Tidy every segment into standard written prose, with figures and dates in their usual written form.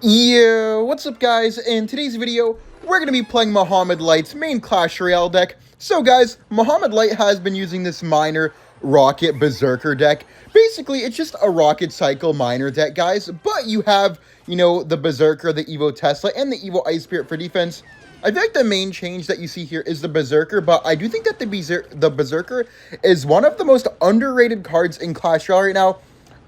Yo, what's up guys? In today's video, we're going to be playing Mohamed Light's main Clash Royale deck. So guys, Mohamed Light has been using this Miner Rocket Berserker deck. Basically, it's just a Rocket Cycle Miner deck, guys. But you have, the Berserker, the Evo Tesla, and the Evo Ice Spirit for defense. I feel like the main change that you see here is the Berserker, but I do think that the Berserker is one of the most underrated cards in Clash Royale right now.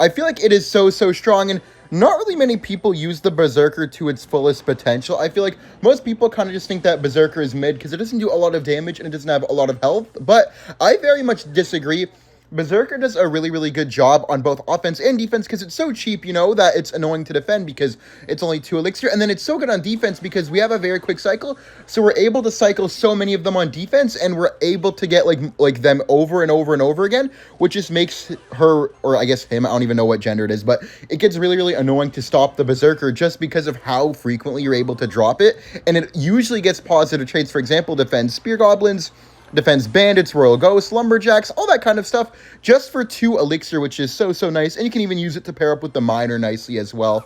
I feel like it is so strong, and not really many people use the Berserker to its fullest potential. I feel like most people kind of just think that Berserker is mid because it doesn't do a lot of damage and it doesn't have a lot of health, but I very much disagree. Berserker does a really good job on both offense and defense because it's so cheap, that it's annoying to defend because it's only 2 elixir, and then it's so good on defense because we have a very quick cycle, so we're able to cycle so many of them on defense, and we're able to get like them over and over again, which just makes her, or I guess him, I don't even know what gender it is, but it gets really annoying to stop the Berserker just because of how frequently you're able to drop it, and it usually gets positive traits. For example, defends Spear Goblins, defense bandits, royal ghosts, lumberjacks, all that kind of stuff, just for 2 elixir, which is so nice, and you can even use it to pair up with the miner nicely as well.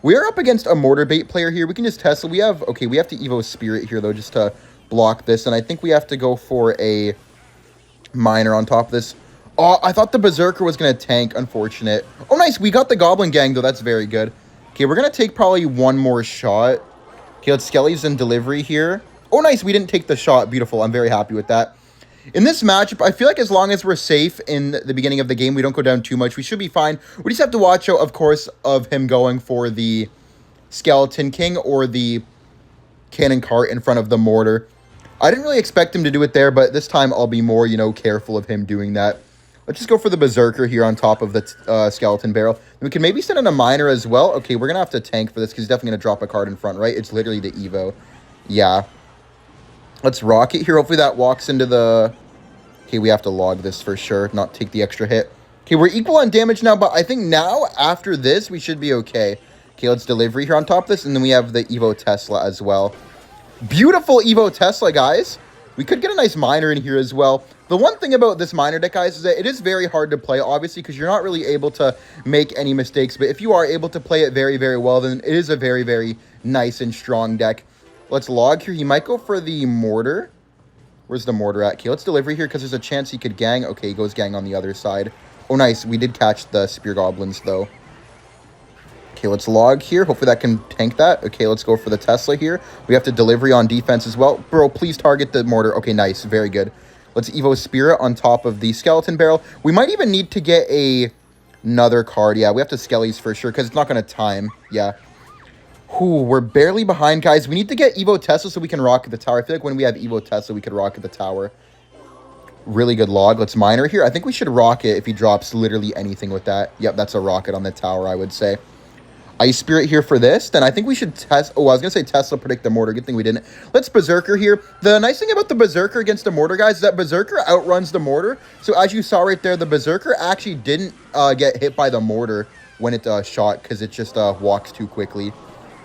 We are up against a mortar bait player here. We can just test. We have to Evo Spirit here though, just to block this, and I think we have to go for a miner on top of this. Oh, I thought the Berserker was gonna tank. Unfortunate. Oh, nice. We got the Goblin Gang though. That's very good. Okay, we're gonna take probably one more shot. Okay, let's Skellies in delivery here. Oh, nice. We didn't take the shot. Beautiful. I'm very happy with that. In this matchup, I feel like as long as we're safe in the beginning of the game, we don't go down too much, we should be fine. We just have to watch out, of course, of him going for the Skeleton King or the Cannon Cart in front of the Mortar. I didn't really expect him to do it there, but this time I'll be more, careful of him doing that. Let's just go for the Berserker here on top of the Skeleton Barrel. And we can maybe send in a Miner as well. Okay, we're going to have to tank for this because he's definitely going to drop a card in front, right? It's literally the Evo. Yeah. Let's rocket here. Hopefully that walks into the... Okay, we have to log this for sure, not take the extra hit. Okay, we're equal on damage now, but I think now, after this, we should be okay. Okay, let's delivery here on top of this, and then we have the Evo Tesla as well. Beautiful Evo Tesla, guys. We could get a nice miner in here as well. The one thing about this miner deck, guys, is that it is very hard to play, obviously, because you're not really able to make any mistakes. But if you are able to play it very well, then it is a very nice and strong deck. Let's log here. He might go for the Mortar. Where's the Mortar at? Okay, let's delivery here because there's a chance he could gang. Okay, he goes gang on the other side. Oh, nice. We did catch the Spear Goblins, though. Okay, let's log here. Hopefully that can tank that. Okay, let's go for the Tesla here. We have to delivery on defense as well. Bro, please target the Mortar. Okay, nice. Very good. Let's Evo Spirit on top of the Skeleton Barrel. We might even need to get another card. Yeah, we have to Skellies for sure because it's not going to time. Yeah. Ooh, we're barely behind, guys. We need to get Evo Tesla so we can rocket the tower. I feel like when we have Evo Tesla, we could rocket the tower. Really good log. Let's miner here. I think we should rocket if he drops literally anything with that. Yep, that's a rocket on the tower, I would say. Ice Spirit here for this. Then I think we should test... Oh, I was going to say Tesla predict the Mortar. Good thing we didn't. Let's Berserker here. The nice thing about the Berserker against the Mortar, guys, is that Berserker outruns the Mortar. So as you saw right there, the Berserker actually didn't get hit by the Mortar when it shot because it just walks too quickly.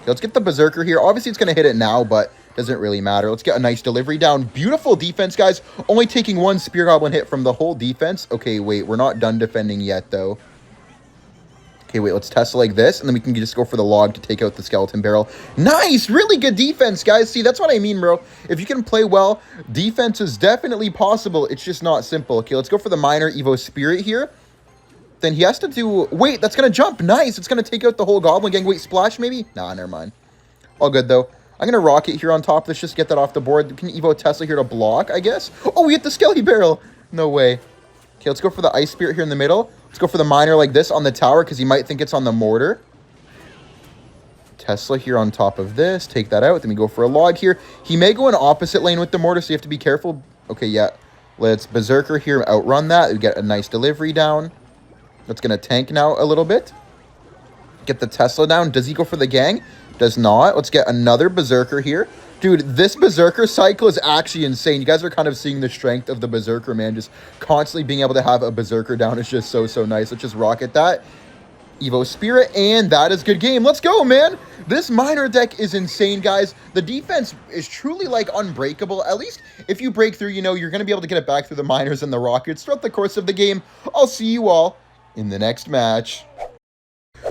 Let's get the Berserker here. Obviously, it's going to hit it now, but doesn't really matter. Let's get a nice delivery down. Beautiful defense, guys. Only taking 1 Spear Goblin hit from the whole defense. Okay, wait. We're not done defending yet, though. Okay, wait. Let's test like this, and then we can just go for the log to take out the Skeleton Barrel. Nice! Really good defense, guys. See, that's what I mean, bro. If you can play well, defense is definitely possible. It's just not simple. Okay, let's go for the Miner Evo Spirit here. Then he has to do... Wait, that's going to jump. Nice. It's going to take out the whole Goblin Gang. Wait, splash maybe? Nah, never mind. All good, though. I'm going to rocket here on top. Let's just get that off the board. We can Evo Tesla here to block, I guess. Oh, we hit the Skelly Barrel. No way. Okay, let's go for the Ice Spirit here in the middle. Let's go for the Miner like this on the tower because he might think it's on the Mortar. Tesla here on top of this. Take that out. Then we go for a log here. He may go in opposite lane with the Mortar, so you have to be careful. Okay, yeah. Let's Berserker here. Outrun that. We get a nice delivery down. That's going to tank now a little bit. Get the Tesla down. Does he go for the gang? Does not. Let's get another Berserker here. Dude, this Berserker cycle is actually insane. You guys are kind of seeing the strength of the Berserker, man. Just constantly being able to have a Berserker down is just so nice. Let's just rocket that. Evo Spirit, and that is good game. Let's go, man. This miner deck is insane, guys. The defense is truly, like, unbreakable. At least if you break through, you're going to be able to get it back through the miners and the rockets throughout the course of the game. I'll see you all in the next match.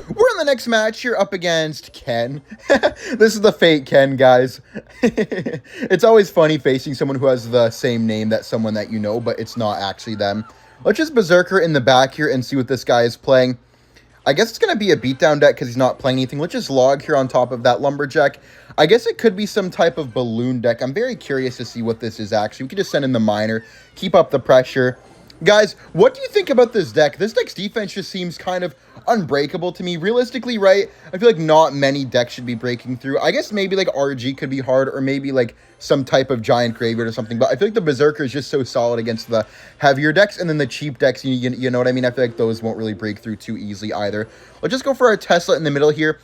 We're in the next match here up against Ken. This is the fake Ken, guys. It's always funny facing someone who has the same name that someone that you know, but it's not actually them. Let's just Berserker in the back here and see what this guy is playing. I guess it's going to be a beatdown deck because he's not playing anything. Let's just log here on top of that Lumberjack. I guess it could be some type of balloon deck. I'm very curious to see what this is actually. We could just send in the miner, keep up the pressure. Guys, what do you think about this deck? This deck's defense just seems kind of unbreakable to me. Realistically, right, I feel like not many decks should be breaking through. I guess maybe like RG could be hard, or maybe like some type of giant graveyard or something. But I feel like the Berserker is just so solid against the heavier decks, and then the cheap decks, you know what I mean? I feel like those won't really break through too easily either. Let's just go for our Tesla in the middle here.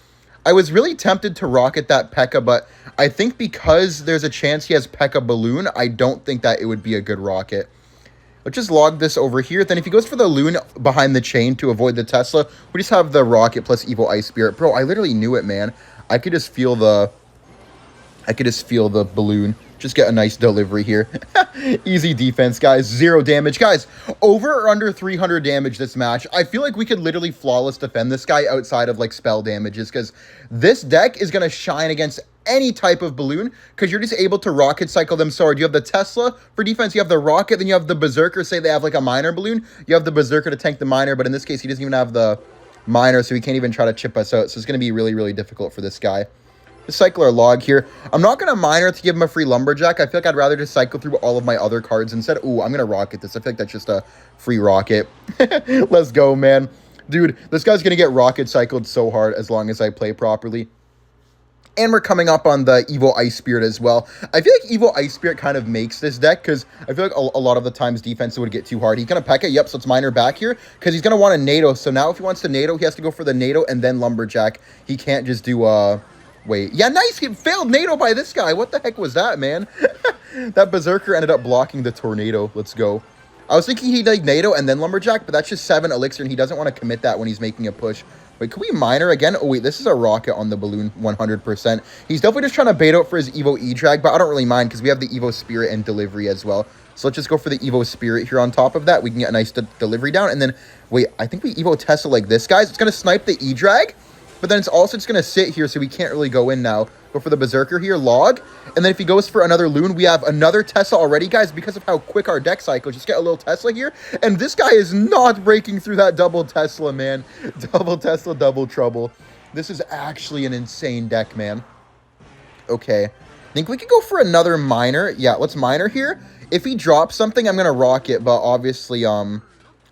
I was really tempted to rocket that P.E.K.K.A, but I think because there's a chance he has P.E.K.K.A Balloon, I don't think that it would be a good rocket. Let's just log this over here. Then if he goes for the Loon behind the chain to avoid the Tesla, we just have the Rocket plus Evil Ice Spirit. Bro, I literally knew it, man. I could just feel the balloon. Just get a nice delivery here. Easy defense, guys. 0 damage. Guys, over or under 300 damage this match. I feel like we could literally flawless defend this guy outside of, like, spell damages, because this deck is going to shine against any type of balloon, because you're just able to rocket cycle them so hard. You have the Tesla for defense, you have the rocket, then you have the Berserker. Say they have, like, a miner balloon. You have the Berserker to tank the miner, but in this case, he doesn't even have the miner, so he can't even try to chip us out. So it's going to be really, really difficult for this guy. Just cycle our log here. I'm not going to miner to give him a free Lumberjack. I feel like I'd rather just cycle through all of my other cards instead. Ooh, I'm going to rocket this. I feel like that's just a free rocket. Let's go, man. Dude, this guy's going to get rocket cycled so hard as long as I play properly. And we're coming up on the Evil Ice Spirit as well. I feel like Evil Ice Spirit kind of makes this deck, because I feel like a lot of the times defense would get too hard. He's going to P.E.K.K.A. Yep, so it's miner back here, because he's going to want a NATO. So now if he wants to NATO, he has to go for the NATO and then Lumberjack. He can't just do wait. Yeah, nice. He failed NATO by this guy. What the heck was that, man? That Berserker ended up blocking the Tornado. Let's go. I was thinking he'd like NATO and then Lumberjack, but that's just 7 elixir, and he doesn't want to commit that when he's making a push. Wait, can we miner again? Oh, wait, this is a rocket on the balloon 100%. He's definitely just trying to bait out for his Evo E-Drag, but I don't really mind because we have the Evo Spirit and delivery as well. So let's just go for the Evo Spirit here on top of that. We can get a nice delivery down. And then, wait, I think we Evo Tesla like this, guys. It's going to snipe the E-Drag, but then it's also just going to sit here, so we can't really go in now. Go for the Berserker here, log. And then if he goes for another Loon, we have another Tesla already, guys, because of how quick our deck cycles. Just get a little Tesla here. And this guy is not breaking through that double Tesla, man. Double Tesla, double trouble. This is actually an insane deck, man. Okay. I think we could go for another miner. Yeah, let's miner here. If he drops something, I'm going to rock it, but obviously,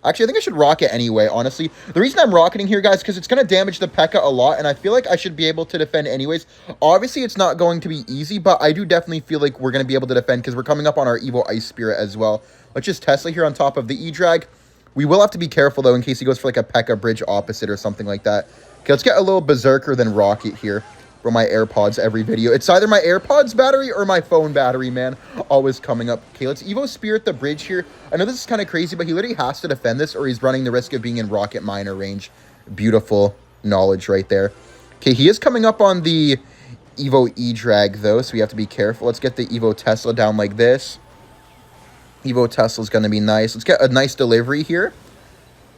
actually, I think I should rocket anyway, honestly. The reason I'm rocketing here, guys, because it's going to damage the P.E.K.K.A a lot, and I feel like I should be able to defend anyways. Obviously, it's not going to be easy, but I do definitely feel like we're going to be able to defend because we're coming up on our Evil Ice Spirit as well. Let's just Tesla here on top of the E-Drag. We will have to be careful, though, in case he goes for, like, a P.E.K.K.A bridge opposite or something like that. Okay, let's get a little Berserker, then rocket here. For my AirPods every video. It's either my AirPods battery or my phone battery, man. Always coming up. Okay, let's Evo Spirit the bridge here. I know this is kind of crazy, but he literally has to defend this or he's running the risk of being in rocket miner range. Beautiful knowledge right there. Okay, he is coming up on the Evo E-Drag, though, so we have to be careful. Let's get the Evo Tesla down like this. Evo Tesla's going to be nice. Let's get a nice delivery here.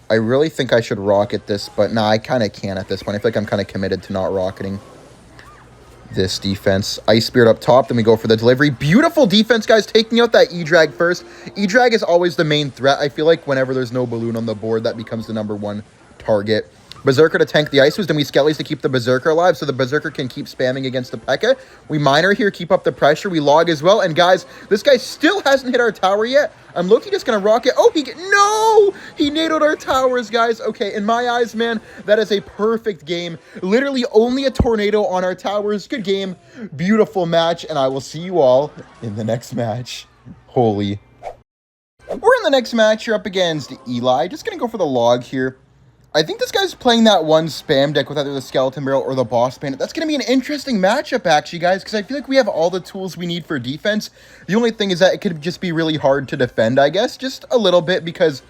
I really think I should rocket this, but nah, I kind of can't at this point. I feel like I'm kind of committed to not rocketing this defense. Ice Spirit up top, then we go for the delivery. Beautiful defense, guys, taking out that E-Drag first. E-Drag is always the main threat. I feel like whenever there's no balloon on the board, that becomes the #1 target. Berserker to tank the Ice Ooze, then we Skellies to keep the Berserker alive, so the Berserker can keep spamming against the P.E.K.K.A. We miner here, keep up the pressure, we log as well, and guys, this guy still hasn't hit our tower yet. I'm low-key just gonna rocket. Oh, no! He nadoed our towers, guys. Okay, in my eyes, man, that is a perfect game. Literally only a tornado on our towers. Good game, beautiful match, and I will see you all in the next match. Holy. We're in the next match. You're up against Eli. Just gonna go for the log here. I think this guy's playing that one spam deck with either the Skeleton Barrel or the Boss Bandit. That's going to be an interesting matchup, actually, guys, because I feel like we have all the tools we need for defense. The only thing is that it could just be really hard to defend, I guess, just a little bit, because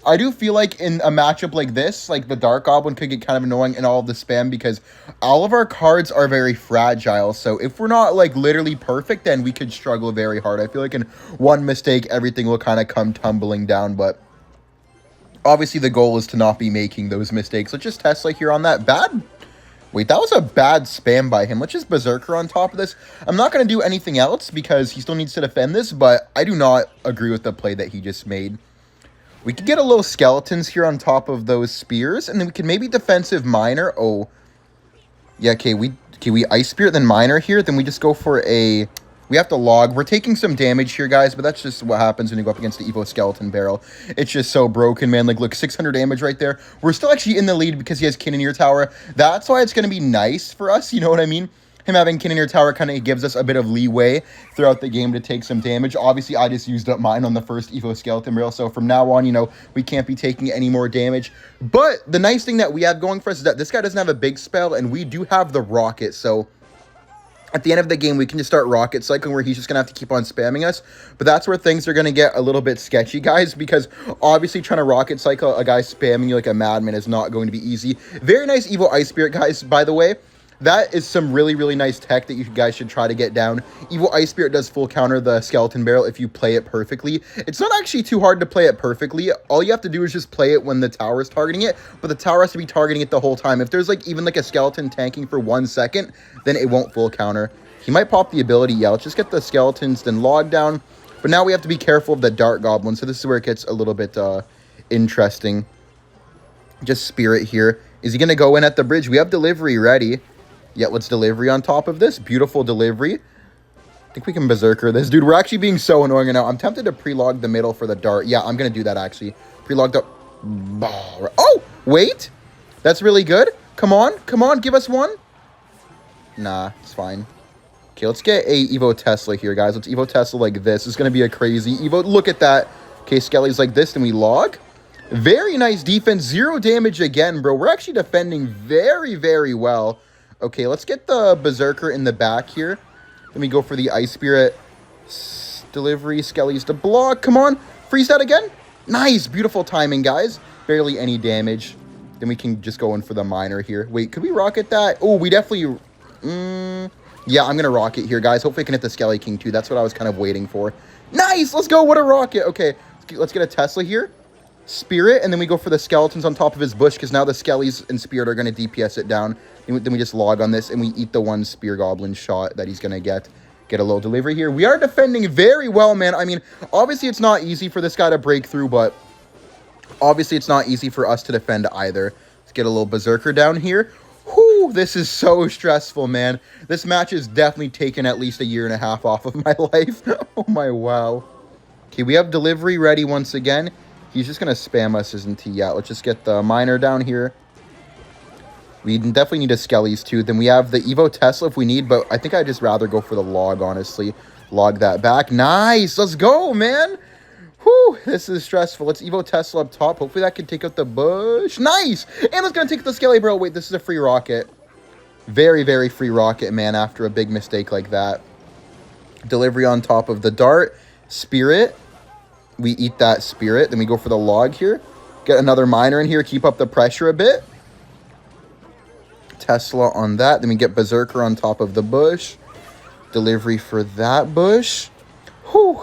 I do feel like in a matchup like this, like the Dark Goblin could get kind of annoying in all of the spam, because all of our cards are very fragile. So if we're not, like, literally perfect, then we could struggle very hard. I feel like in one mistake, everything will kind of come tumbling down, but Obviously, the goal is to not be making those mistakes. Let's just Tesla here on that. Wait, that was a bad spam by him. Let's just Berserker on top of this. I'm not going to do anything else because he still needs to defend this, but I do not agree with the play that he just made. We could get a little skeletons here on top of those spears, and then we can maybe defensive miner. Oh, yeah, okay, we Ice Spirit, then miner here. Then we just go for a... We have to log. We're taking some damage here, guys, but that's just what happens when you go up against the Evo Skeleton Barrel. It's just so broken, man. Like, look, 600 damage right there. We're still actually in the lead because he has Cannoneer Tower. That's why it's going to be nice for us, you know what I mean? Him having Cannoneer Tower kind of gives us a bit of leeway throughout the game to take some damage. Obviously, I just used up mine on the first Evo Skeleton Barrel, so from now on, you know, we can't be taking any more damage. But the nice thing that we have going for us is that this guy doesn't have a big spell, and we do have the Rocket, so... At the end of the game, we can just start rocket cycling where he's just going to have to keep on spamming us. But that's where things are going to get a little bit sketchy, guys, because obviously trying to rocket cycle a guy spamming you like a madman is not going to be easy. Very nice Evo Ice Spirit, guys, by the way. That is some really, really nice tech that you guys should try to get down. Evo Ice Spirit does full counter the Skeleton Barrel if you play it perfectly. It's not actually too hard to play it perfectly. All you have to do is just play it when the tower is targeting it, but the tower has to be targeting it the whole time. If there's like even like a skeleton tanking for 1 second, then it won't full counter. He might pop the ability. Yeah, let's just get the skeletons, then log down. But now we have to be careful of the Dart Goblin, so this is where it gets a little bit interesting. Just Spirit here. Is he going to go in at the bridge? We have Delivery ready. Yeah, let's Delivery on top of this. Beautiful Delivery. I think we can Berserker this. Dude, we're actually being so annoying right now. I'm tempted to pre-log the middle for the Dart. Yeah, I'm going to do that, actually. Pre-log the... Oh, wait. That's really good. Come on. Come on, give us one. Nah, it's fine. Okay, let's get a Evo Tesla here, guys. Let's Evo Tesla like this. It's going to be a crazy Evo. Look at that. Okay, Skelly's like this, then we log. Very nice defense. 0 damage again, bro. We're actually defending very, very well. Okay, let's get the Berserker in the back here. Then we go for the Ice Spirit. Delivery, Skelly's to block. Come on. Freeze that again. Nice. Beautiful timing, guys. Barely any damage. Then we can just go in for the miner here. Wait, could we rocket that? Oh, we definitely... Yeah, I'm going to rocket here, guys. Hopefully I can hit the Skelly King, too. That's what I was kind of waiting for. Nice! Let's go! What a rocket! Okay, let's get a Tesla here. Spirit, and then we go for the skeletons on top of his bush, because now the Skellies and Spirit are going to DPS it down. Then we just log on this, and we eat the one Spear Goblin shot that he's going to get. Get a little delivery here. We are defending very well, man. I mean, obviously it's not easy for this guy to break through, but obviously it's not easy for us to defend either. Let's get a little Berserker down here. Whew, this is so stressful, man. This match has definitely taken at least a year and a half off of my life. Oh my, wow. Okay, we have delivery ready once again. He's just going to spam us, isn't he? Yeah, let's just get the miner down here. We definitely need a Skellies too. Then we have the Evo Tesla if we need, but I think I'd just rather go for the log, honestly. Log that back. Nice! Let's go, man! Whew, this is stressful. Let's Evo Tesla up top. Hopefully that can take out the bush. Nice! And it's going to take the Skelly Barrel. Wait, this is a free rocket. Very, very free rocket, man, after a big mistake like that. Delivery on top of the Dart. Spirit. We eat that Spirit. Then we go for the log here. Get another miner in here. Keep up the pressure a bit. Tesla on that. Then we get Berserker on top of the bush. Delivery for that bush. Whew.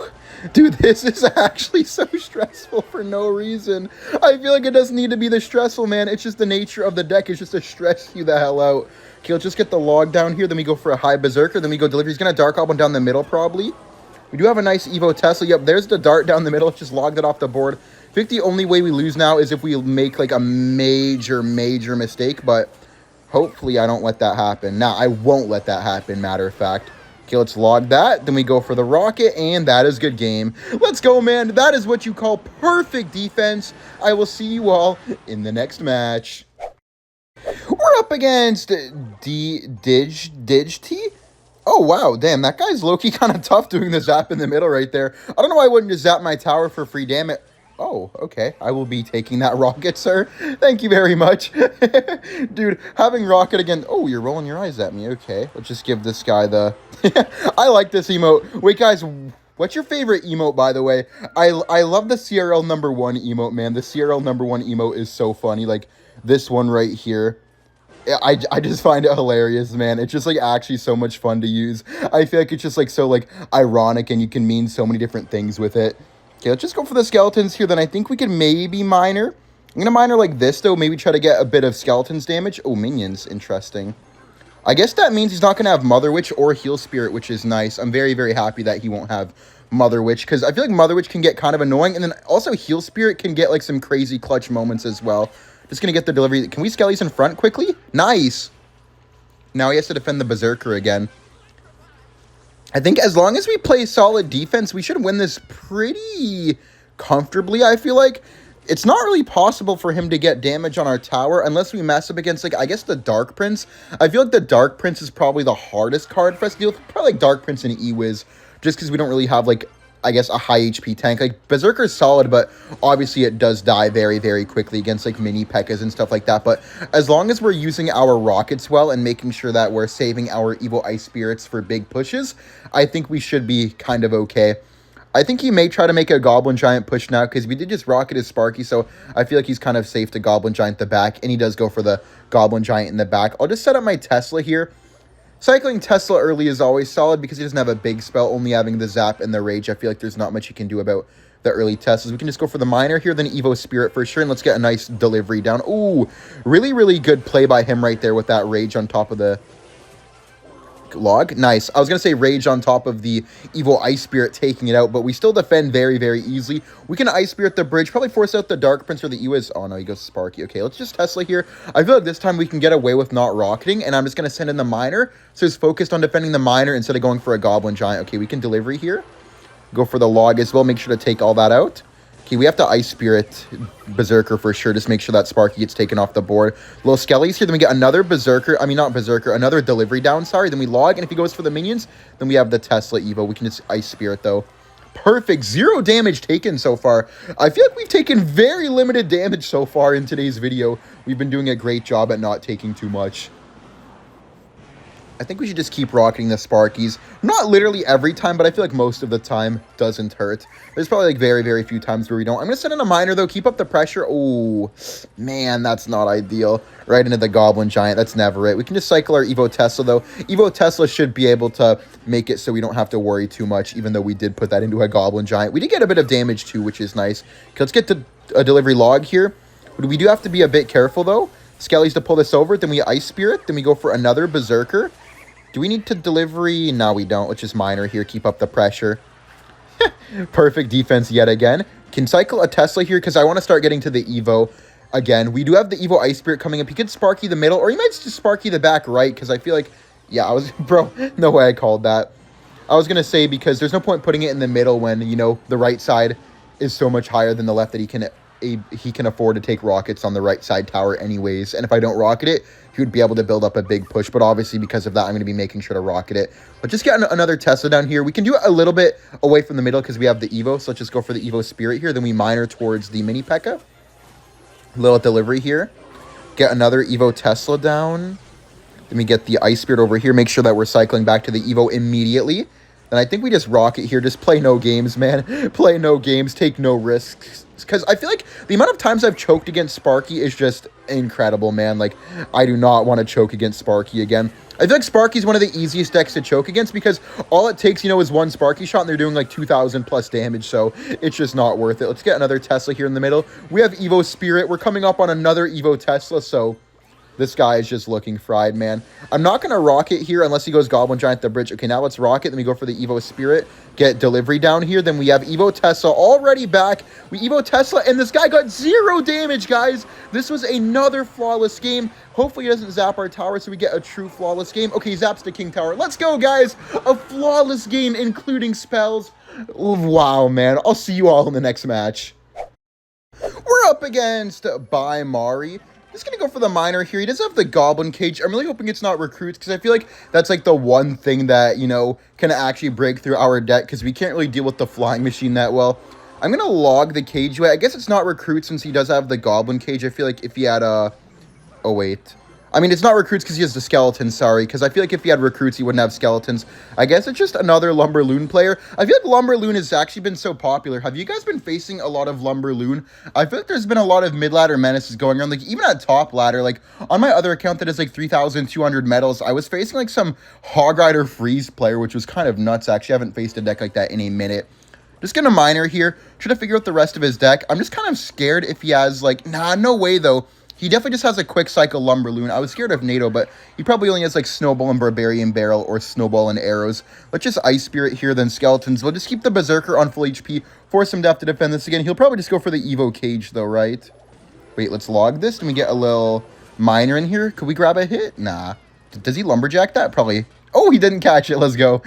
Dude, this is actually so stressful for no reason. I feel like it doesn't need to be this stressful, man. It's just the nature of the deck. It's just to stress you the hell out. Okay, let's just get the log down here. Then we go for a high Berserker. Then we go delivery. He's going to Dark Goblin down the middle, probably. We do have a nice Evo Tesla. Yep, there's the Dart down the middle. Let's just log that off the board. I think the only way we lose now is if we make, like, a major, major mistake. But hopefully I don't let that happen. Now, I won't let that happen, matter of fact. Okay, let's log that. Then we go for the rocket, and that is good game. Let's go, man. That is what you call perfect defense. I will see you all in the next match. We're up against Digi. Oh, wow. Damn, that guy's low-key kind of tough doing the zap in the middle right there. I don't know why I wouldn't just zap my tower for free. Damn it. Oh, okay. I will be taking that rocket, sir. Thank you very much. Dude, having rocket again. Oh, you're rolling your eyes at me. Okay. Let's just give this guy the... I like this emote. Wait, guys, what's your favorite emote, by the way? I love the CRL #1 emote, man. The CRL #1 emote is so funny. Like, this one right here. I just find it hilarious, man. It's just, like, actually so much fun to use. I feel like it's just, like, so, like, ironic, and you can mean so many different things with it. Okay, let's just go for the skeletons here. Then I think we can maybe miner. I'm going to miner like this, though. Maybe try to get a bit of skeletons damage. Oh, minions. Interesting. I guess that means he's not going to have Mother Witch or Heal Spirit, which is nice. I'm very, very happy that he won't have Mother Witch, because I feel like Mother Witch can get kind of annoying, and then also Heal Spirit can get like some crazy clutch moments as well. Just going to get the delivery. Can we skellies in front quickly? Nice. Now he has to defend the Berserker again. I think as long as we play solid defense, we should win this pretty comfortably, I feel like. It's not really possible for him to get damage on our tower unless we mess up against, like, I guess the Dark Prince. I feel like the Dark Prince is probably the hardest card for us to deal with. Probably like Dark Prince and E-Wiz, just because we don't really have, like, I guess a high HP tank. Like, Berserker's solid, but obviously it does die very, very quickly against, like, mini P.E.K.K.A.s and stuff like that. But as long as we're using our rockets well and making sure that we're saving our Evil Ice Spirits for big pushes, I think we should be kind of okay. I think he may try to make a Goblin Giant push now, because we did just rocket his Sparky, so I feel like he's kind of safe to Goblin Giant the back, and he does go for the Goblin Giant in the back. I'll just set up my Tesla here. Cycling Tesla early is always solid because he doesn't have a big spell, only having the Zap and the Rage. I feel like there's not much you can do about the early Teslas. We can just go for the Miner here, then Evo Spirit for sure, and let's get a nice delivery down. Ooh, really, really good play by him right there with that Rage on top of the log. Nice. I was going to say Rage on top of the Evil Ice Spirit taking it out, but we still defend very, very easily. We can Ice Spirit the bridge, probably force out the Dark Prince or the E-Wiz. Oh, no, he goes Sparky. Okay, let's just Tesla here. I feel like this time we can get away with not rocketing, and I'm just going to send in the Miner, so he's focused on defending the Miner instead of going for a Goblin Giant. Okay, we can delivery here. Go for the log as well. Make sure to take all that out. Okay, we have to Ice Spirit Berserker for sure. Just make sure that Sparky gets taken off the board. Little Skellies here. Then we get another Berserker. I mean, not Berserker. Another delivery down. Sorry. Then we log. And if he goes for the minions, then we have the Tesla Evo. We can just Ice Spirit, though. Perfect. 0 damage taken so far. I feel like we've taken very limited damage so far in today's video. We've been doing a great job at not taking too much. I think we should just keep rocketing the Sparkies. Not literally every time, but I feel like most of the time doesn't hurt. There's probably like very, very few times where we don't. I'm going to send in a Miner, though. Keep up the pressure. Oh, man, that's not ideal. Right into the Goblin Giant. That's never it. We can just cycle our Evo Tesla, though. Evo Tesla should be able to make it so we don't have to worry too much, even though we did put that into a Goblin Giant. We did get a bit of damage, too, which is nice. Okay, let's get to a delivery log here. We do have to be a bit careful, though. Skellies to pull this over. Then we Ice Spirit. Then we go for another Berserker. Do we need to delivery? No, we don't. Let's just Miner here. Keep up the pressure. Perfect defense yet again. Can cycle a Tesla here because I want to start getting to the Evo again. We do have the Evo Ice Spirit coming up. He could Sparky the middle, or he might just Sparky the back right, because I feel like, yeah, I was, bro, no way I called that. I was going to say, because there's no point putting it in the middle when, you know, the right side is so much higher than the left that he can afford to take rockets on the right side tower anyways. And if I don't rocket it, he would be able to build up a big push. But obviously, because of that, I'm going to be making sure to rocket it. But just get another Tesla down here. We can do it a little bit away from the middle because we have the Evo. So let's just go for the Evo Spirit here. Then we Miner towards the mini P.E.K.K.A. Little delivery here. Get another Evo Tesla down. Then we get the Ice Spirit over here. Make sure that we're cycling back to the Evo immediately. And I think we just rocket here. Just play no games, man. Play no games. Take no risks. Because I feel like the amount of times I've choked against Sparky is just incredible, man. Like, I do not want to choke against Sparky again. I feel like Sparky's one of the easiest decks to choke against because all it takes, you know, is one Sparky shot and they're doing like 2,000 plus damage. So it's just not worth it. Let's get another Tesla here in the middle. We have Evo Spirit. We're coming up on another Evo Tesla. So this guy is just looking fried, man. I'm not going to rocket here unless he goes Goblin Giant the bridge. Okay, now let's rocket. Then we go for the Evo Spirit. Get delivery down here. Then we have Evo Tesla already back. We Evo Tesla, and this guy got 0 damage, guys. This was another flawless game. Hopefully he doesn't zap our tower so we get a true flawless game. Okay, he zaps the King Tower. Let's go, guys. A flawless game, including spells. Wow, man. I'll see you all in the next match. We're up against Mari. Just going to go for the Miner here. He does have the Goblin Cage. I'm really hoping it's not Recruits because I feel like that's like the one thing that, you know, can actually break through our deck because we can't really deal with the Flying Machine that well. I'm going to log the Cage away. I guess it's not Recruits since he does have the Goblin Cage. I feel like if he had a... Oh, wait. I mean, it's not Recruits because he has the Skeletons, sorry. Because I feel like if he had Recruits, he wouldn't have Skeletons. I guess it's just another Lumberoon player. I feel like Lumberoon has actually been so popular. Have you guys been facing a lot of Lumberoon? I feel like there's been a lot of mid-ladder menaces going on. Like, even at top ladder, like, on my other account that is, like, 3,200 medals, I was facing, like, some Hog Rider Freeze player, which was kind of nuts, actually. I haven't faced a deck like that in a minute. Just gonna miner here, try to figure out the rest of his deck. I'm just kind of scared if he has, like, nah, no way, though. He definitely just has a quick cycle Lumberoon. I was scared of NATO, but he probably only has, like, Snowball and Barbarian Barrel or Snowball and Arrows. Let's just Ice Spirit here, then Skeletons. We'll just keep the Berserker on full HP, force him to have to defend this again. He'll probably just go for the Evo Cage, though, right? Wait, let's log this. Can we get a little miner in here? Could we grab a hit? Nah. Does he Lumberjack that? Probably. Oh, he didn't catch it. Let's go.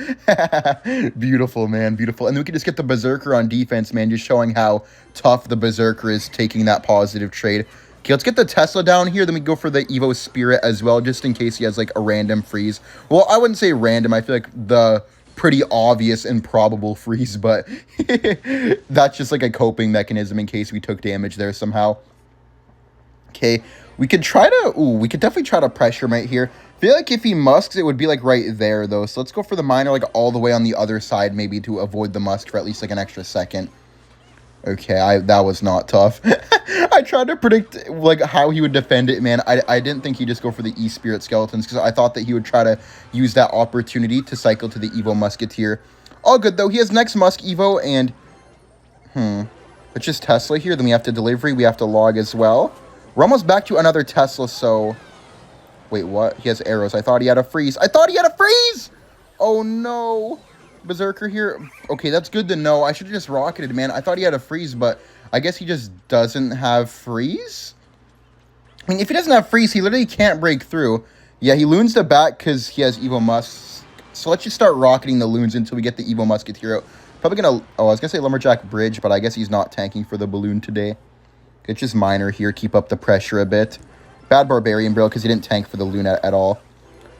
Beautiful, man. Beautiful. And then we can just get the Berserker on defense, man, just showing how tough the Berserker is taking that positive trade. Okay, let's get the Tesla down here. Then we go for the Evo Spirit as well, just in case he has, like, a random freeze. Well, I wouldn't say random. I feel like the pretty obvious and probable freeze, but that's just, like, a coping mechanism in case we took damage there somehow. Okay, we could try to... Ooh, we could definitely try to pressure him right here. I feel like if he musks, it would be, like, right there, though. So let's go for the miner, like, all the way on the other side, maybe, to avoid the musk for at least, like, an extra second. Okay, that was not tough. I tried to predict, like, how he would defend it, man. I didn't think he'd just go for the E-Spirit Skeletons, because I thought that he would try to use that opportunity to cycle to the Evo Musketeer. All good, though. He has next Musk Evo, and... Let's just Tesla here. Then we have to delivery. We have to log as well. We're almost back to another Tesla, so... Wait, what? He has arrows. I thought he had a freeze. I thought he had a freeze! Oh, no. Berserker here. Okay, that's good to know. I should have just rocketed, man. I thought he had a freeze, but I guess he just doesn't have freeze? I mean, if he doesn't have freeze, he literally can't break through. Yeah, he loons the back because he has Evo Musks. So let's just start rocketing the loons until we get the Evo Musketeer out. Probably gonna... Oh, I was gonna say Lumberjack Bridge, but I guess he's not tanking for the balloon today. It's just miner here. Keep up the pressure a bit. Bad Barbarian Barrel because he didn't tank for the loon at all.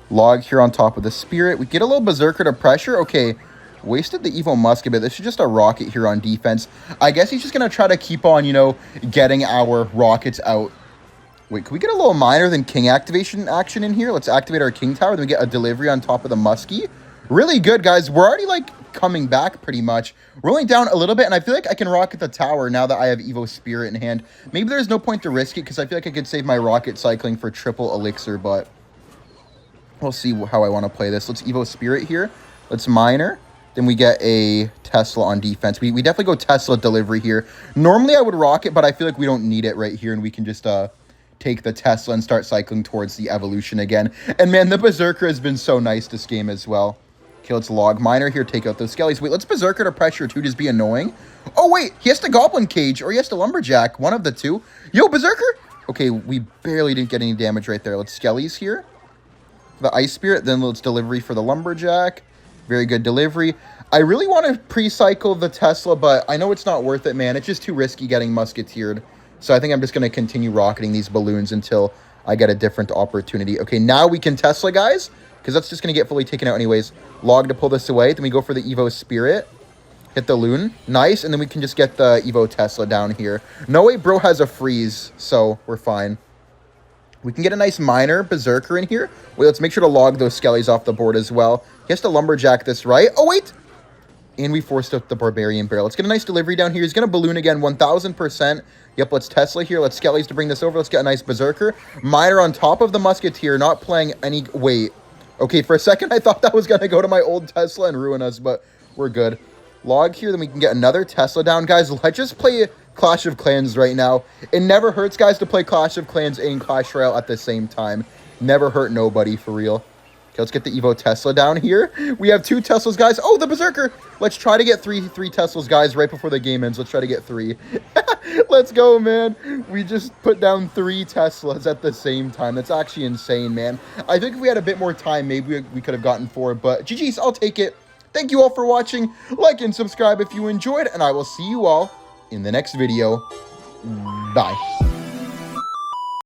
Log here on top of the Spirit. We get a little Berserker to pressure. Okay. Wasted the Evo Musk a bit. This is just a rocket here on defense. I guess he's just going to try to keep on, you know, getting our rockets out. Wait, can we get a little miner than King activation action in here? Let's activate our King Tower. Then we get a delivery on top of the Muskie. Really good, guys. We're already, like, coming back pretty much. We're only down a little bit, and I feel like I can rocket the tower now that I have Evo Spirit in hand. Maybe there's no point to risk it because I feel like I could save my rocket cycling for triple elixir, but we'll see how I want to play this. Let's Evo Spirit here. Let's miner. Then we get a Tesla on defense. We definitely go Tesla delivery here. Normally I would rocket, but I feel like we don't need it right here, and we can just take the Tesla and start cycling towards the evolution again. And man, the Berserker has been so nice this game as well. Okay, let's log miner here, take out those skellies. Wait, let's Berserker to pressure too, just be annoying. Oh wait, he has to Goblin Cage, or he has to Lumberjack, one of the two. Yo, Berserker! Okay, we barely didn't get any damage right there. Let's skellies here. The Ice Spirit, then let's delivery for the Lumberjack. Very good delivery. I really want to pre-cycle the Tesla, but I know it's not worth it, man. It's just too risky getting musketeered. So I think I'm just going to continue rocketing these balloons until I get a different opportunity. Okay, now we can Tesla, guys, because that's just going to get fully taken out anyways. Log to pull this away. Then we go for the Evo Spirit. Hit the loon. Nice. And then we can just get the Evo Tesla down here. No way, bro has a freeze, so we're fine. We can get a nice miner Berserker in here. Wait, let's make sure to log those skellies off the board as well. He has to Lumberjack this, right? Oh, wait! And we forced out the Barbarian Barrel. Let's get a nice delivery down here. He's going to balloon again, 1,000%. Yep, let's Tesla here. Let's skellies to bring this over. Let's get a nice Berserker. Miner on top of the Musketeer, not playing any... Wait. Okay, for a second, I thought that was going to go to my old Tesla and ruin us, but we're good. Log here, then we can get another Tesla down. Guys, let's just play Clash of Clans right now. It never hurts, guys, to play Clash of Clans and Clash Royale at the same time. Never hurt nobody, for real. Okay, let's get the Evo Tesla down here. We have 2 Teslas, guys. Oh, the Berserker. Let's try to get three Teslas, guys, right before the game ends. Let's try to get 3. Let's go, man. We just put down 3 Teslas at the same time. That's actually insane, man. I think if we had a bit more time, maybe we could have gotten 4, but GG's, I'll take it. Thank you all for watching. Like and subscribe if you enjoyed, and I will see you all in the next video. Bye.